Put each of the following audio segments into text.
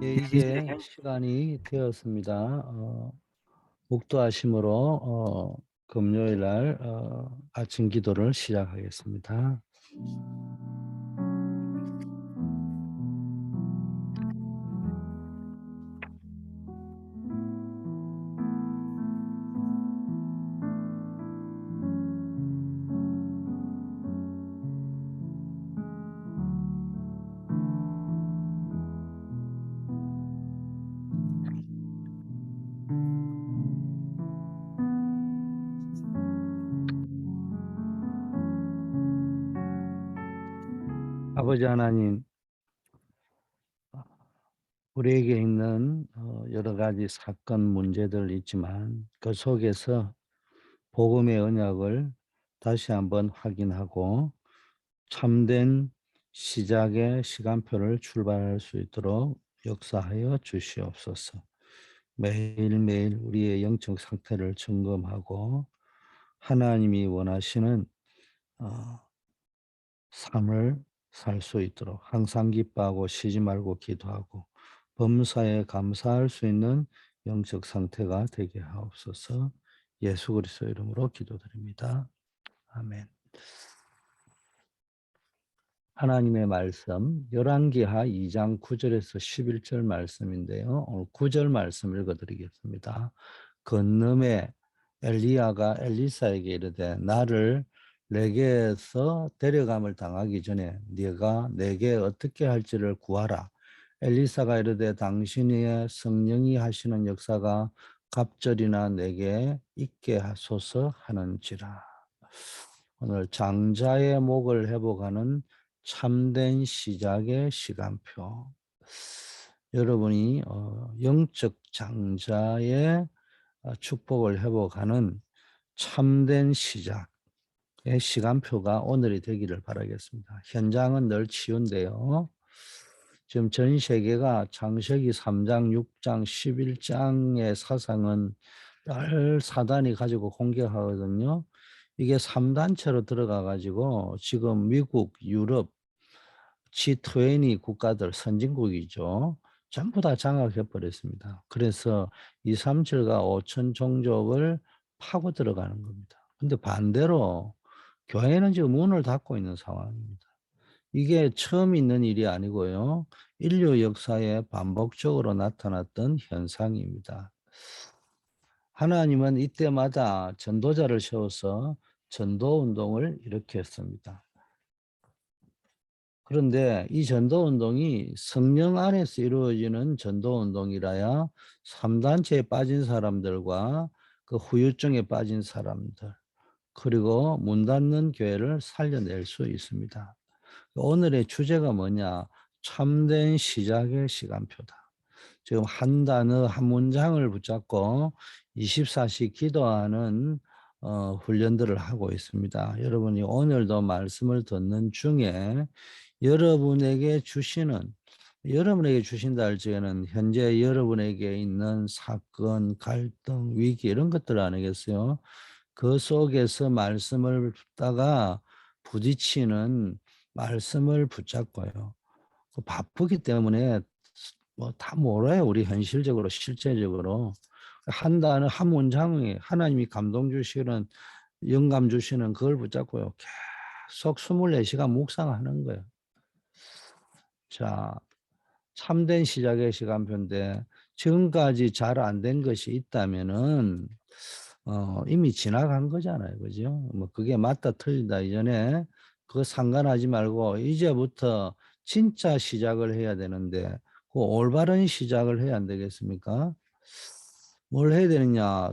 예, 이제 시간이 되었습니다. 묵도하심으로 금요일 날 아침 기도를 시작하겠습니다. 아버지 하나님, 우리에게 있는 여러 가지 사건 문제들 있지만 그 속에서 복음의 언약을 다시 한번 확인하고 참된 시작의 시간표를 출발할 수 있도록 역사하여 주시옵소서. 매일매일 우리의 영적 상태를 점검하고 하나님이 원하시는 삶을 살 수 있도록 항상 기뻐하고 쉬지 말고 기도하고 범사에 감사할 수 있는 영적 상태가 되게 하옵소서. 예수 그리스도 이름으로 기도드립니다. 아멘. 하나님의 말씀 열왕기하 2장 9절에서 11절 말씀인데요. 오늘 9절 말씀 읽어드리겠습니다. 건너에 엘리야가 엘리사에게 이르되 나를 내게서 데려감을 당하기 전에 네가 내게 어떻게 할지를 구하라. 엘리사가 이르되 당신의 성령이 하시는 역사가 갑절이나 내게 있게 하소서 하는지라. 오늘 장자의 목을 회복하는 참된 시작의 시간표. 여러분이 영적 장자의 축복을 회복하는 참된 시작의 시간표가 오늘이 되기를 바라겠습니다. 현장은 늘 치유인데요. 지금 전 세계가 창세기 3장, 6장, 11장의 사상은 늘 사단이 가지고 공격하거든요. 이게 3단체로 들어가 가지고 지금 미국, 유럽, G20 국가들 선진국이죠. 전부 다 장악해 버렸습니다. 그래서 237과 5천 종족을 파고 들어가는 겁니다. 근데 반대로 교회는 지금 문을 닫고 있는 상황입니다. 이게 처음 있는 일이 아니고요. 인류 역사에 반복적으로 나타났던 현상입니다. 하나님은 이때마다 전도자를 세워서 전도운동을 일으켰습니다. 그런데 이 전도운동이 성령 안에서 이루어지는 전도운동이라야 3단체에 빠진 사람들과 그 후유증에 빠진 사람들, 그리고 문 닫는 교회를 살려낼 수 있습니다. 오늘의 주제가 뭐냐? 참된 시작의 시간표다. 지금 한 단어, 한 문장을 붙잡고 24시 기도하는 훈련들을 하고 있습니다. 여러분이 오늘도 말씀을 듣는 중에 여러분에게 주신다 할 적에는 현재 여러분에게 있는 사건, 갈등, 위기 이런 것들 아니겠어요? 그 속에서 말씀을 듣다가 부딪히는 말씀을 붙잡고요. 바쁘기 때문에 뭐 다 몰라요. 우리 현실적으로 실제적으로 한 단어 한 문장에 하나님이 감동 주시는 영감 주시는 그걸 붙잡고요. 계속 24시간 묵상하는 거예요. 자, 참된 시작의 시간표인데 지금까지 잘 안 된 것이 있다면은 이미 지나간 거잖아요. 그죠? 뭐 그게 맞다 틀리다 이전에 그거 상관하지 말고 이제부터 진짜 시작을 해야 되는데 그 올바른 시작을 해야 안 되겠습니까? 뭘 해야 되느냐?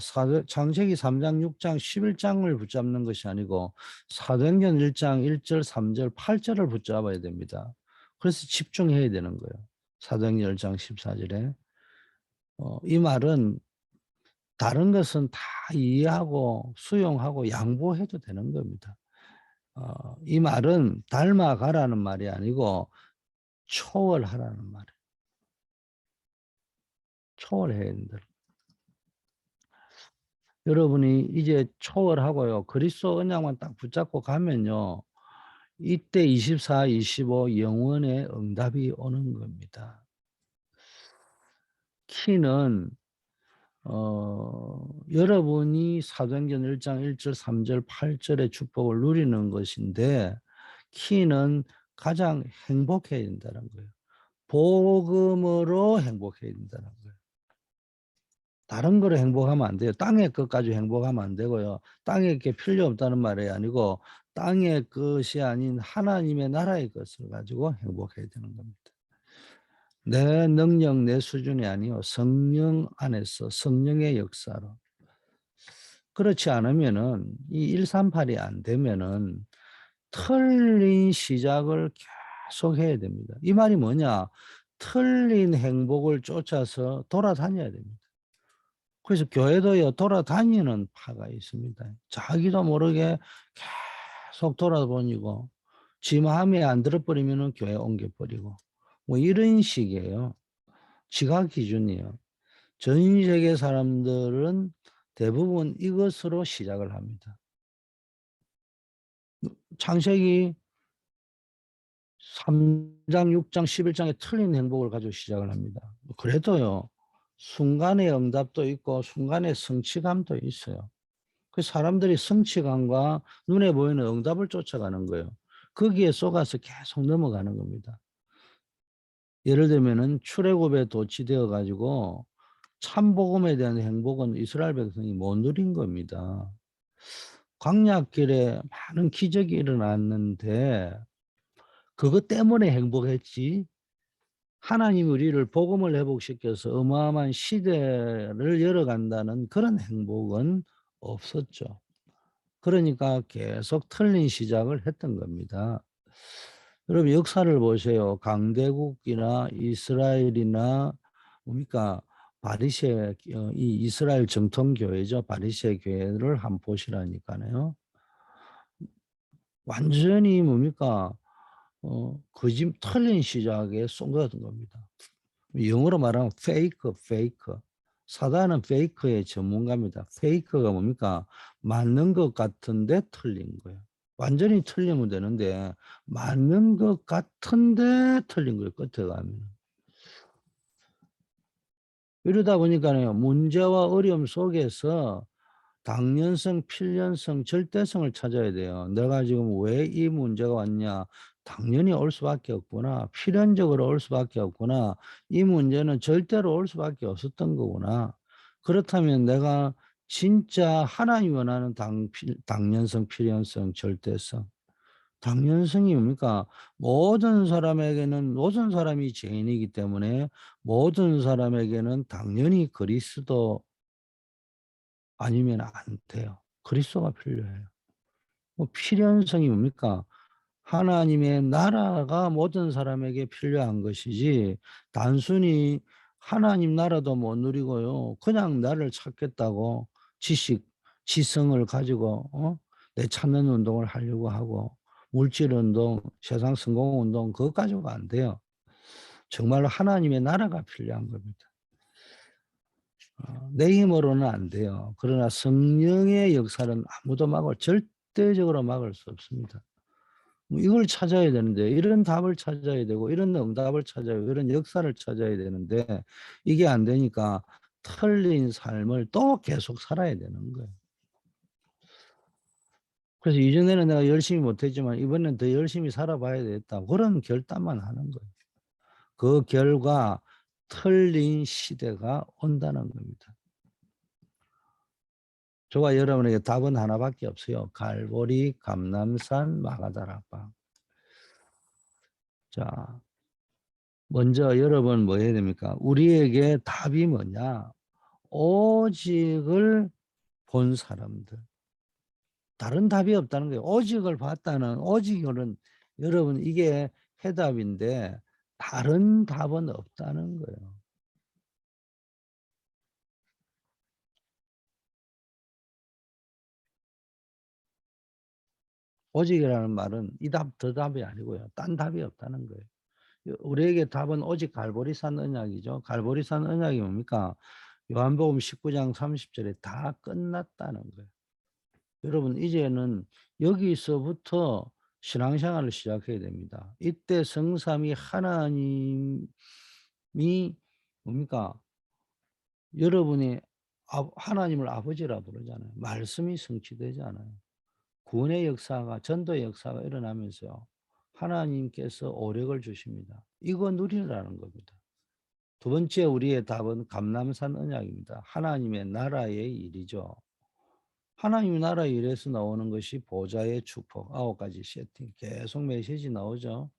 창세기 3장, 6장, 11장을 붙잡는 것이 아니고 사도행전 1장 1절, 3절, 8절을 붙잡아야 됩니다. 그래서 집중해야 되는 거예요. 사도행전 1장 14절에. 이 말은 다른 것은 다 이해하고 수용하고 양보해도 되는 겁니다. 이 말은 닮아가라는 말이 아니고 초월하라는 말이에요. 초월해야 된다. 여러분이 이제 초월하고요. 그리스도 언약만 딱 붙잡고 가면요. 이때 24, 25 영원의 응답이 오는 겁니다. 키는 여러분이 사도행전 1장 1절, 3절, 8절의 축복을 누리는 것인데 키는 가장 행복해야 된다는 거예요. 복음으로 행복해야 된다는 거예요. 다른 거로 행복하면 안 돼요. 땅의 것까지 행복하면 안 되고요. 땅의 게 필요 없다는 말이 아니고 땅의 것이 아닌 하나님의 나라의 것을 가지고 행복해야 되는 겁니다. 내 능력, 내 수준이 아니요. 성령 안에서 성령의 역사로. 그렇지 않으면은 이 138이 안 되면은 틀린 시작을 계속 해야 됩니다. 이 말이 뭐냐? 틀린 행복을 쫓아서 돌아다녀야 됩니다. 그래서 교회도요, 돌아다니는 파가 있습니다. 자기도 모르게 계속 돌아다니고, 지 마음에 안 들어버리면 교회 옮겨버리고, 뭐 이런 식이에요. 지각 기준이에요. 전 세계 사람들은 대부분 이것으로 시작을 합니다. 창세기 3장, 6장, 11장에 틀린 행복을 가지고 시작을 합니다. 그래도요, 순간의 응답도 있고, 순간의 성취감도 있어요. 그 사람들이 성취감과 눈에 보이는 응답을 쫓아가는 거예요. 거기에 속아서 계속 넘어가는 겁니다. 예를 들면은 출애굽에 도취되어 가지고 참복음에 대한 행복은 이스라엘 백성이 못 누린 겁니다. 광야길에 많은 기적이 일어났는데 그것 때문에 행복했지. 하나님이 우리를 복음을 회복시켜서 어마어마한 시대를 열어간다는 그런 행복은 없었죠. 그러니까 계속 틀린 시작을 했던 겁니다. 여러분 역사를 보세요. 강대국이나 이스라엘이나 뭡니까 바리새 이 이스라엘 정통 교회죠. 바리새 교회를 한번 보시라니까요. 완전히 뭡니까 거짓 틀린 시작에 쏜거든 겁니다. 영어로 말하면 페이크. 사단은 페이크의 전문가입니다. 페이크가 뭡니까? 맞는 것 같은데 틀린 거예요. 완전히 틀리면 되는데 맞는 것 같은데 틀린 거예요. 끝에 가면. 이러다 보니까요. 문제와 어려움 속에서 당연성, 필연성, 절대성을 찾아야 돼요. 내가 지금 왜 이 문제가 왔냐? 당연히 올 수밖에 없구나. 필연적으로 올 수밖에 없구나. 이 문제는 절대로 올 수밖에 없었던 거구나. 그렇다면 내가 진짜 하나님이 원하는 당연성, 필연성, 절대성. 당연성이 뭡니까? 모든 사람에게는 모든 사람이 죄인이기 때문에 모든 사람에게는 당연히 그리스도 아니면 안 돼요. 그리스도가 필요해요. 뭐 필연성이 뭡니까? 하나님의 나라가 모든 사람에게 필요한 것이지 단순히 하나님 나라도 못 누리고요. 그냥 나를 찾겠다고 지식, 지성을 가지고 내 찾는 운동을 하려고 하고 물질 운동, 세상 성공 운동 그것 가지고가 안 돼요. 정말로 하나님의 나라가 필요한 겁니다. 내 힘으로는 안 돼요. 그러나 성령의 역사는 아무도 절대적으로 막을 수 없습니다. 뭐 이걸 찾아야 되는데 이런 답을 찾아야 되고 이런 응답을 찾아야 되고 이런 역사를 찾아야 되는데 이게 안 되니까 틀린 삶을 또 계속 살아야 되는 거예요. 그래서 이전에는 내가 열심히 못했지만 이번엔 더 열심히 살아봐야 되겠다. 그런 결단만 하는 거예요. 그 결과 틀린 시대가 온다는 겁니다. 저와 여러분에게 답은 하나밖에 없어요. 갈보리, 감람산, 마가다락방. 자, 먼저 여러분 뭐 해야 됩니까? 우리에게 답이 뭐냐? 오직을 본 사람들. 다른 답이 없다는 거예요. 오직을 봤다는 오직은 여러분 이게 해답인데 다른 답은 없다는 거예요. 오직이라는 말은 이 답, 저 답이 아니고요. 딴 답이 없다는 거예요. 우리에게 답은 오직 갈보리산 언약이죠. 갈보리산 언약이 뭡니까? 요한복음 19장 30절에 다 끝났다는 거예요. 여러분 이제는 여기서부터 신앙생활을 시작해야 됩니다. 이때 성삼위 하나님이 뭡니까? 여러분이 하나님을 아버지라 부르잖아요. 말씀이 성취되잖아요. 구원의 역사가 전도의 역사가 일어나면서요. 하나님께서 오력을 주십니다. 이거 누리라는 겁니다. 두 번째 우리의 답은 감람산 언약입니다. 하나님의 나라의 일이죠. 하나님의 나라의 일에서 나오는 것이 보좌의 축복 9가지 세팅 계속 메시지 나오죠.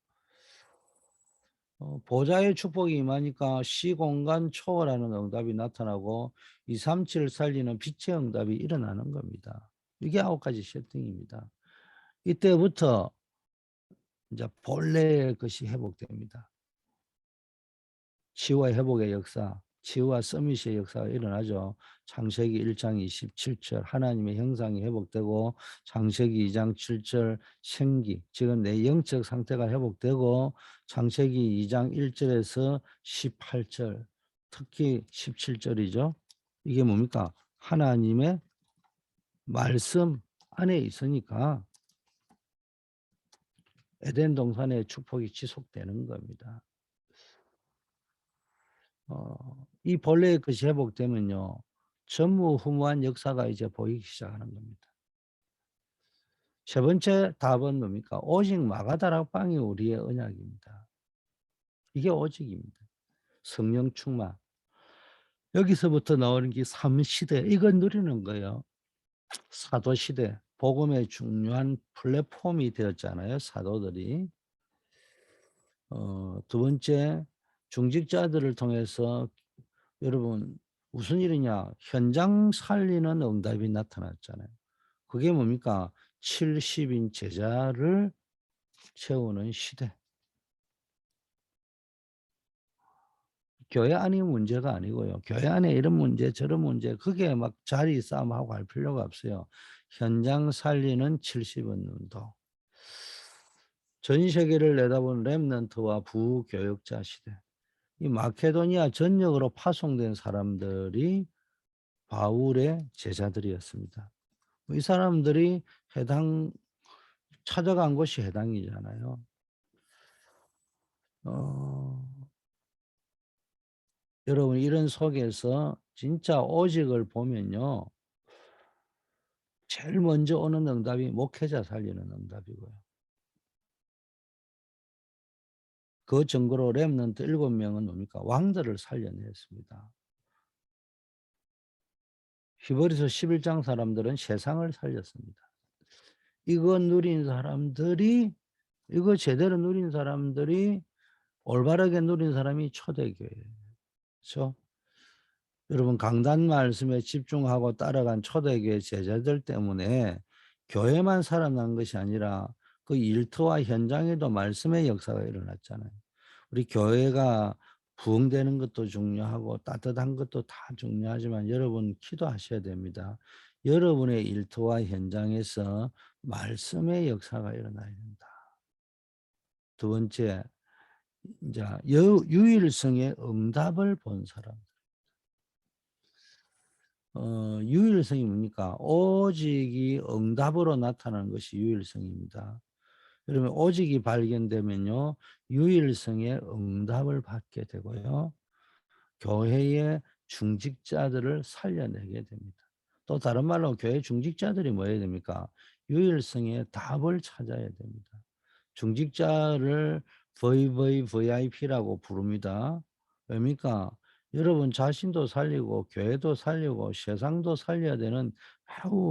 보좌의 축복이 임하니까 시공간 초월하는 응답이 나타나고 237을 살리는 빛의 응답이 일어나는 겁니다. 이게 9가지 세팅입니다. 이때부터 이제 본래의 것이 회복됩니다. 치유와 회복의 역사, 치유와 서밋의 역사가 일어나죠. 창세기 1장 27절 하나님의 형상이 회복되고 창세기 2장 7절 생기, 지금 내 영적 상태가 회복되고 창세기 2장 1절에서 18절, 특히 17절이죠. 이게 뭡니까? 하나님의 말씀 안에 있으니까 에덴 동산의 축복이 지속되는 겁니다. 이 본래의 것이 회복되면요. 전무후무한 역사가 이제 보이기 시작하는 겁니다. 세 번째 답은 뭡니까? 오직 마가다락방이 우리의 언약입니다. 이게 오직입니다. 성령 충만. 여기서부터 나오는 게 삼시대 이건 누리는 거예요. 사도시대. 복음의 중요한 플랫폼이 되었잖아요. 사도들이. 두 번째 중직자들을 통해서 여러분 무슨 일이냐? 현장 살리는 응답이 나타났잖아요. 그게 뭡니까? 70인 제자를 채우는 시대. 교회 안이 문제가 아니고요. 교회 안에 이런 문제 저런 문제 그게 막 자리 싸움하고 할 필요가 없어요. 현장 살리는 70인 운동. 전 세계를 내다본 렘넌트와 부교역자 시대. 이 마케도니아 전역으로 파송된 사람들이 바울의 제자들이었습니다. 이 사람들이 찾아간 곳이 해당이잖아요. 여러분 이런 속에서 진짜 오직을 보면요. 제일 먼저 오는 응답이 목회자 살리는 응답이고요. 그 증거로 렘넌트 7명은 뭡니까? 왕들을 살려냈습니다. 히브리서 11장 사람들은 세상을 살렸습니다. 이거 누린 사람들이 이거 제대로 누린 사람들이 올바르게 누린 사람이 초대교회예요. 그렇죠? 여러분 강단 말씀에 집중하고 따라간 초대교회 제자들 때문에 교회만 살아난 것이 아니라 그 일터와 현장에도 말씀의 역사가 일어났잖아요. 우리 교회가 부흥되는 것도 중요하고 따뜻한 것도 다 중요하지만 여러분 기도하셔야 됩니다. 여러분의 일터와 현장에서 말씀의 역사가 일어나야 된다. 두 번째, 이제 유일성의 응답을 본 사람. 유일성이 뭡니까? 오직이 응답으로 나타나는 것이 유일성입니다. 그러면 오직이 발견되면요, 유일성의 응답을 받게 되고요, 교회의 중직자들을 살려내게 됩니다. 또 다른 말로 교회 중직자들이 뭐 해야 됩니까? 유일성의 답을 찾아야 됩니다. 중직자를 VVVIP라고 부릅니다. 왜입니까? 여러분 자신도 살리고 교회도 살리고 세상도 살려야 되는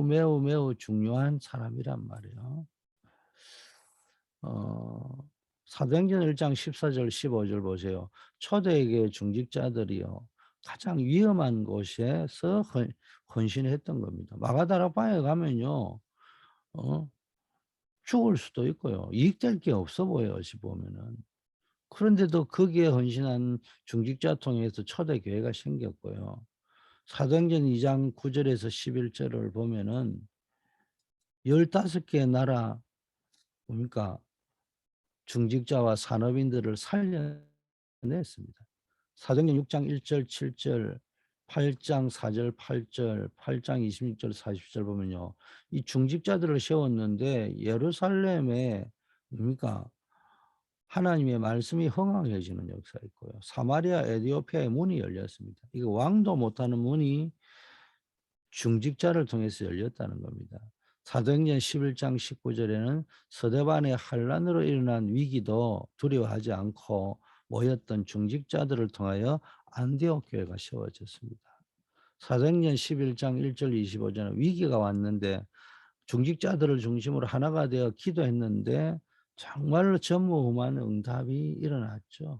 매우 중요한 사람이란 말이에요. 사도행전 1장 14절 15절 보세요. 초대교회 중직자들이요. 가장 위험한 곳에서 헌신했던 겁니다. 마가다락방에 가면요. 어, 죽을 수도 있고요. 이익될 게 없어 보여요. 어찌 보면은. 그런데도 거기에 헌신한 중직자 통해서 초대교회가 생겼고요. 사도행전 2장 9절에서 11절을 보면은 15개 나라 뭡니까? 중직자와 산업인들을 살려냈습니다. 사도행전 6장 1절 7절 8장 4절 8절 8장 26절 40절 보면요. 이 중직자들을 세웠는데 예루살렘에 뭡니까? 하나님의 말씀이 흥황해지는 역사가 있고요. 사마리아 에티오피아의 문이 열렸습니다. 이거 왕도 못하는 문이 중직자를 통해서 열렸다는 겁니다. 사도행전 11장 19절에는 서대반의 환란으로 일어난 위기도 두려워하지 않고 모였던 중직자들을 통하여 안디옥 교회가 세워졌습니다. 사도행전 11장 1절 25절은 위기가 왔는데 중직자들을 중심으로 하나가 되어 기도했는데 정말로 전무후무한 응답이 일어났죠.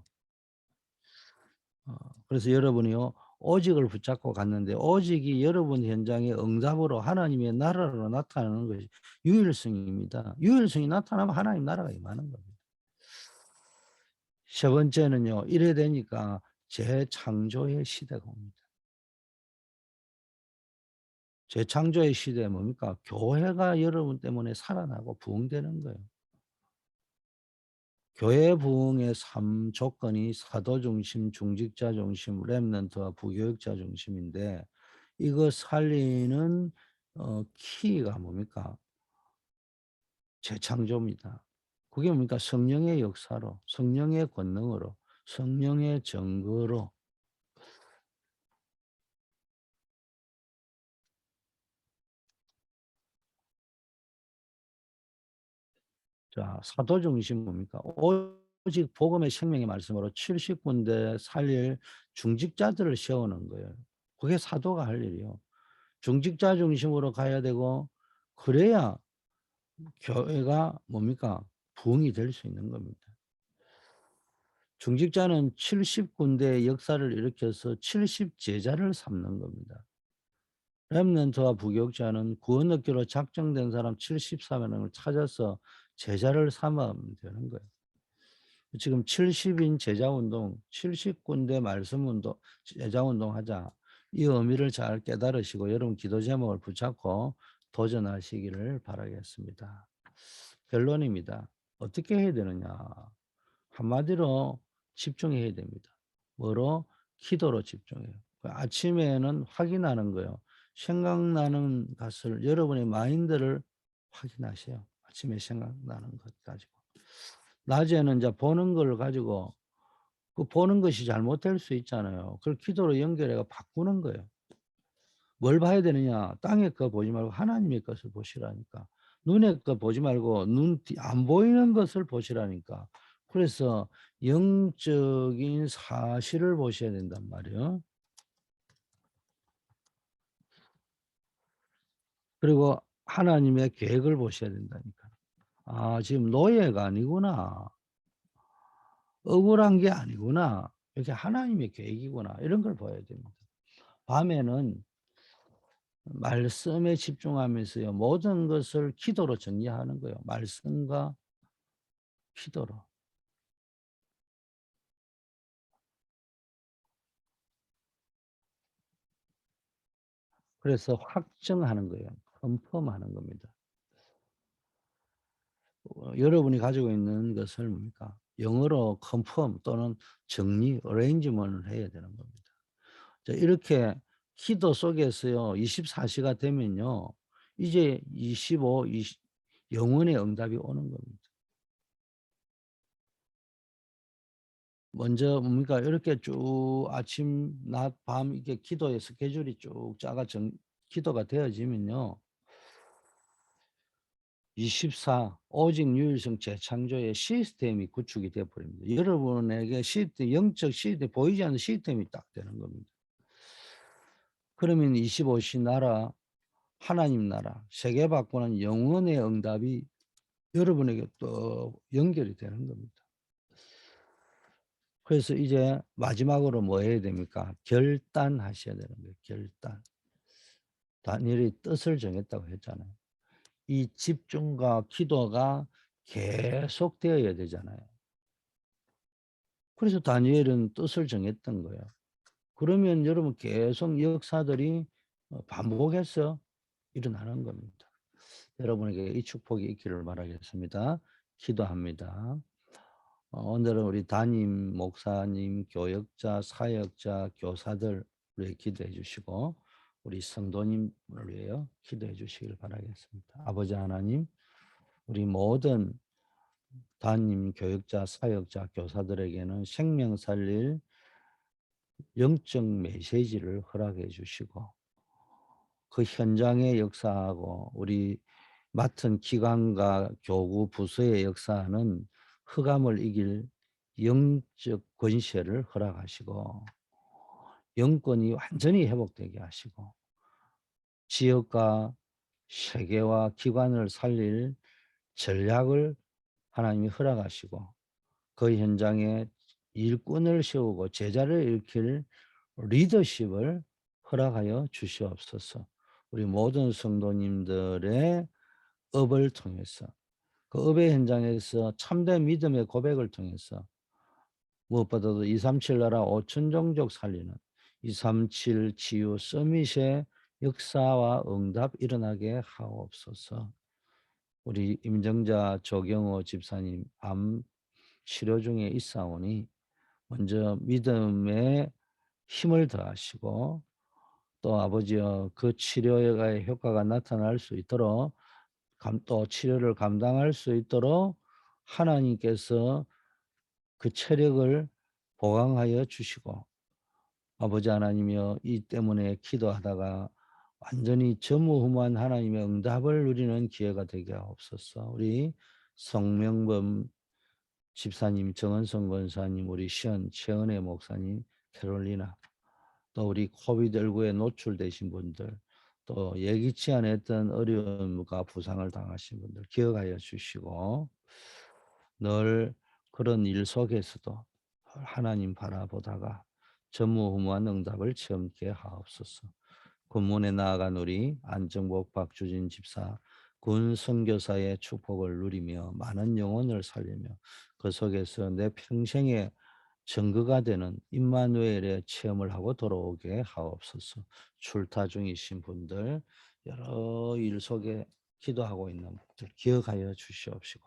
그래서 여러분이요, 오직을 붙잡고 갔는데 오직이 여러분 현장의 응답으로 하나님의 나라로 나타나는 것이 유일성입니다. 유일성이 나타나면 하나님 나라가 임하는 겁니다. 세 번째는요, 이래 되니까 재창조의 시대가 옵니다. 재창조의 시대에 뭡니까? 교회가 여러분 때문에 살아나고 부흥되는 거예요. 교회 부흥의 3조건이 사도 중심, 중직자 중심, 렘넌트와 부교육자 중심인데 이거 살리는 키가 뭡니까? 재창조입니다. 그게 뭡니까? 성령의 역사로, 성령의 권능으로, 성령의 증거로. 자, 사도 중심 뭡니까? 오직 복음의 생명의 말씀으로 70군데 살릴 중직자들을 세우는 거예요. 그게 사도가 할 일이요. 중직자 중심으로 가야 되고 그래야 교회가 뭡니까? 부흥이 될 수 있는 겁니다. 중직자는 70군데의 역사를 일으켜서 70제자를 삼는 겁니다. 렘넌트와 부교육자는 구원 얻기로 작정된 사람 74명을 찾아서 제자를 삼으면 되는 거예요. 지금 70인 제자운동, 70군데 말씀운동, 제자운동 하자. 이 의미를 잘 깨달으시고 여러분 기도 제목을 붙잡고 도전하시기를 바라겠습니다. 결론입니다. 어떻게 해야 되느냐. 한마디로 집중해야 됩니다. 뭐로? 기도로 집중해요. 아침에는 확인하는 거예요. 생각나는 것을 여러분의 마인드를 확인하세요. 아침에 생각나는 것 가지고. 낮에는 이제 보는 걸 가지고 그 보는 것이 잘못될 수 있잖아요. 그걸 기도로 연결해서 바꾸는 거예요. 뭘 봐야 되느냐? 땅의 것 보지 말고 하나님의 것을 보시라니까. 눈의 것 보지 말고 안 보이는 것을 보시라니까. 그래서 영적인 사실을 보셔야 된단 말이에요. 그리고 하나님의 계획을 보셔야 된다니까. 아, 지금 노예가 아니구나. 억울한 게 아니구나. 이렇게 하나님의 계획이구나. 이런 걸 봐야 됩니다. 밤에는 말씀에 집중하면서요. 모든 것을 기도로 정리하는 거예요. 말씀과 기도로. 그래서 확정하는 거예요. 컨펌하는 겁니다. 여러분이 가지고 있는 것을 뭡니까? 영어로 컨펌 또는 정리, 어레인지먼트를 해야 되는 겁니다. 자, 이렇게 기도 속에서요. 24시가 되면요. 이제 25, 20, 영혼의 응답이 오는 겁니다. 먼저 뭡니까? 이렇게 쭉 아침, 낮, 밤 이렇게 기도의 스케줄이 쭉 짜가 기도가 되어지면요. 24 오직 유일성 재창조의 시스템이 구축이 되어 버립니다. 여러분에게 시스템, 영적 시스템, 보이지 않는 시스템이 딱 되는 겁니다. 그러면 25시 나라, 하나님 나라, 세계 바꾸는 영혼의 응답이 여러분에게 또 연결이 되는 겁니다. 그래서 이제 마지막으로 뭐 해야 됩니까? 결단하셔야 되는 거예요. 결단. 다니엘이 뜻을 정했다고 했잖아요. 이 집중과 기도가 계속되어야 되잖아요. 그래서 다니엘은 뜻을 정했던 거예요. 그러면 여러분 계속 역사들이 반복해서 일어나는 겁니다. 여러분에게 이 축복이 있기를 바라겠습니다. 기도합니다. 오늘은 우리 담임 목사님, 교역자, 사역자, 교사들 우리 기도해 주시고 우리 성도님을 위하여 기도해 주시길 바라겠습니다. 아버지 하나님, 우리 모든 담임 교육자, 사역자, 교사들에게는 생명 살릴 영적 메시지를 허락해 주시고 그 현장의 역사하고 우리 맡은 기관과 교구 부서의 역사는 흑암을 이길 영적 권세를 허락하시고 영권이 완전히 회복되게 하시고 지역과 세계와 기관을 살릴 전략을 하나님이 허락하시고 그 현장에 일꾼을 세우고 제자를 일으킬 리더십을 허락하여 주시옵소서. 우리 모든 성도님들의 업을 통해서 그 업의 현장에서 참된 믿음의 고백을 통해서 무엇보다도 237 나라 5천 종족 살리는 237 치유 서밋의 역사와 응답 일어나게 하옵소서. 우리 임정자 조경호 집사님 암 치료 중에 있사오니 먼저 믿음에 힘을 더하시고 또 아버지여 그 치료의 효과가 나타날 수 있도록 또 치료를 감당할 수 있도록 하나님께서 그 체력을 보강하여 주시고 아버지 하나님이여 이 때문에 기도하다가 완전히 전무후무한 하나님의 응답을 누리는 기회가 되게 하옵소서. 우리 성명범 집사님, 정은성 권사님, 우리 최은혜 목사님, 캐롤리나 또 우리 코비드19에 노출되신 분들 또 예기치 않았던 어려움과 부상을 당하신 분들 기억하여 주시고 늘 그런 일 속에서도 하나님 바라보다가 전무후무한 응답을 체험케 하옵소서. 군문에 나아간 우리 안정복 박주진 집사 군 선교사의 축복을 누리며 많은 영혼을 살리며 그 속에서 내 평생의 증거가 되는 임마누엘의 체험을 하고 돌아오게 하옵소서. 출타 중이신 분들 여러 일 속에 기도하고 있는 분들 기억하여 주시옵시고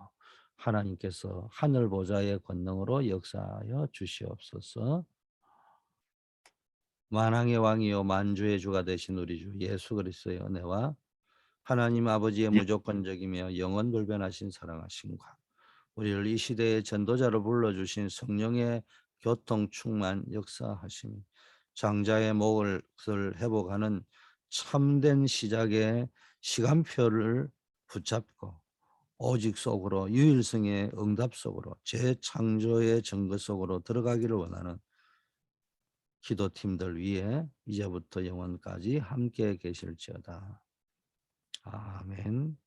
하나님께서 하늘 보좌의 권능으로 역사하여 주시옵소서. 만왕의 왕이요 만주의 주가 되신 우리 주 예수 그리스도의 은혜와 하나님 아버지의 무조건적이며 영원 불변하신 사랑하심과 우리를 이 시대의 전도자로 불러주신 성령의 교통 충만 역사하심이 장자의 목을 회복하는 참된 시작의 시간표를 붙잡고 오직 속으로 유일성의 응답 속으로 재창조의 증거 속으로 들어가기를 원하는 기도팀들 위해 이제부터 영원까지 함께 계실지어다. 아멘.